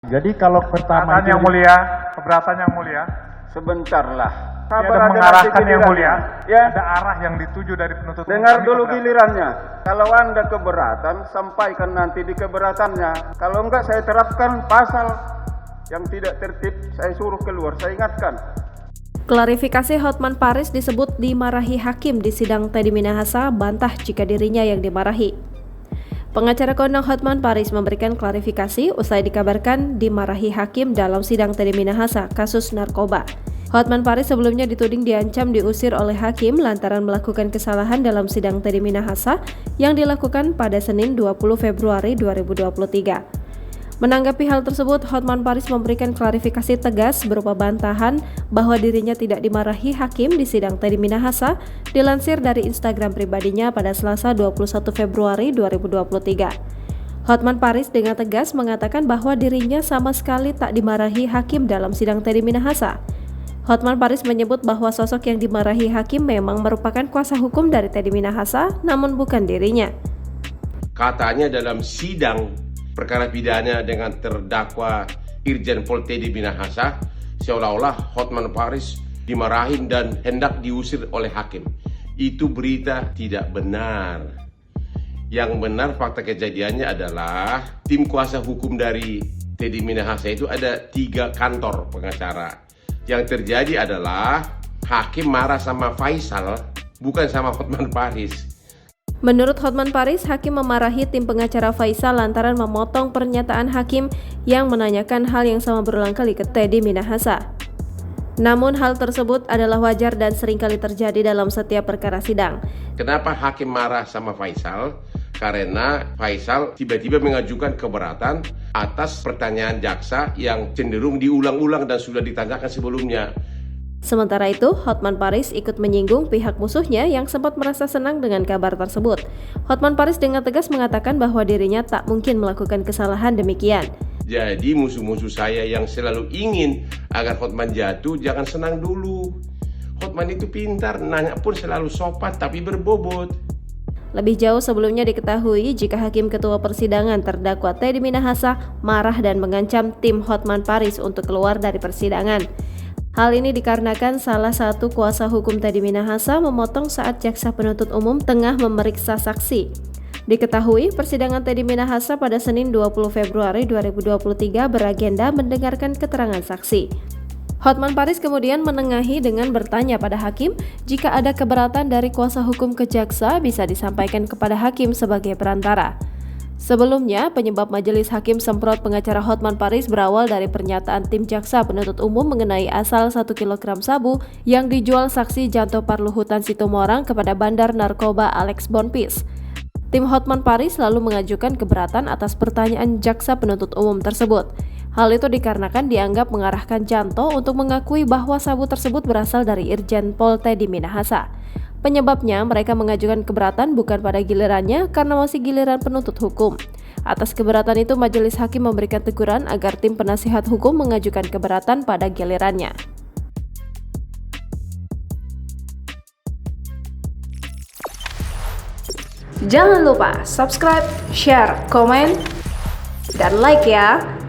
Jadi kalau pertama Keberatan yang mulia, keberatan yang mulia. Sebentarlah. Ada Sabar aja mengarahkan nanti yang mulia. gilirannya. Ya, Ada arah yang dituju dari penuntut umum. dengar Kami dulu keberatan. gilirannya. Kalau Anda keberatan, sampaikan nanti di keberatannya. Kalau enggak, saya terapkan pasal yang tidak tertib, saya suruh keluar, saya ingatkan. Klarifikasi Hotman Paris disebut dimarahi hakim di sidang Teddy Minahasa, bantah jika dirinya yang dimarahi. Pengacara kondang Hotman Paris memberikan klarifikasi usai dikabarkan dimarahi hakim dalam sidang Teddy Minahasa kasus narkoba. Hotman Paris sebelumnya dituding diancam diusir oleh hakim lantaran melakukan kesalahan dalam sidang Teddy Minahasa yang dilakukan pada Senin 20 Februari 2023. Menanggapi hal tersebut, Hotman Paris memberikan klarifikasi tegas berupa bantahan bahwa dirinya tidak dimarahi hakim di sidang Teddy Minahasa, dilansir dari Instagram pribadinya pada Selasa 21 Februari 2023. Hotman Paris dengan tegas mengatakan bahwa dirinya sama sekali tak dimarahi hakim dalam sidang Teddy Minahasa. Hotman Paris menyebut bahwa sosok yang dimarahi hakim memang merupakan kuasa hukum dari Teddy Minahasa, namun bukan dirinya. Katanya dalam sidang perkara pidana dengan terdakwa Irjen Pol Teddy Minahasa, seolah-olah Hotman Paris dimarahin dan hendak diusir oleh hakim. Itu berita tidak benar. Yang benar fakta kejadiannya adalah tim kuasa hukum dari Teddy Minahasa itu ada 3 kantor pengacara. Yang terjadi adalah hakim marah sama Faisal, bukan sama Hotman Paris. Menurut Hotman Paris, hakim memarahi tim pengacara Faisal lantaran memotong pernyataan hakim yang menanyakan hal yang sama berulang kali ke Teddy Minahasa. Namun hal tersebut adalah wajar dan seringkali terjadi dalam setiap perkara sidang. Kenapa hakim marah sama Faisal? Karena Faisal tiba-tiba mengajukan keberatan atas pertanyaan jaksa yang cenderung diulang-ulang dan sudah ditanyakan sebelumnya. Sementara itu, Hotman Paris ikut menyinggung pihak musuhnya yang sempat merasa senang dengan kabar tersebut. Hotman Paris dengan tegas mengatakan bahwa dirinya tak mungkin melakukan kesalahan demikian. Jadi musuh-musuh saya yang selalu ingin agar Hotman jatuh, jangan senang dulu. Hotman itu pintar, nanya pun selalu sopan tapi berbobot. Lebih jauh sebelumnya diketahui jika Hakim Ketua Persidangan terdakwa Teddy Minahasa marah dan mengancam tim Hotman Paris untuk keluar dari persidangan. Hal ini dikarenakan salah satu kuasa hukum Teddy Minahasa memotong saat jaksa penuntut umum tengah memeriksa saksi. Diketahui persidangan Teddy Minahasa pada Senin 20 Februari 2023 beragenda mendengarkan keterangan saksi. Hotman Paris kemudian menengahi dengan bertanya pada hakim jika ada keberatan dari kuasa hukum ke jaksa bisa disampaikan kepada hakim sebagai perantara. Sebelumnya, penyebab majelis hakim semprot pengacara Hotman Paris berawal dari pernyataan tim jaksa penuntut umum mengenai asal 1 kg sabu yang dijual saksi Janto Parluhutan Situmorang kepada bandar narkoba Alex Bonpis. Tim Hotman Paris lalu mengajukan keberatan atas pertanyaan jaksa penuntut umum tersebut. Hal itu dikarenakan dianggap mengarahkan Janto untuk mengakui bahwa sabu tersebut berasal dari Irjen Pol Teddy Minahasa. Penyebabnya mereka mengajukan keberatan bukan pada gilirannya karena masih giliran penuntut hukum. Atas keberatan itu majelis hakim memberikan teguran agar tim penasihat hukum mengajukan keberatan pada gilirannya. Jangan lupa subscribe, share, komen, dan like ya.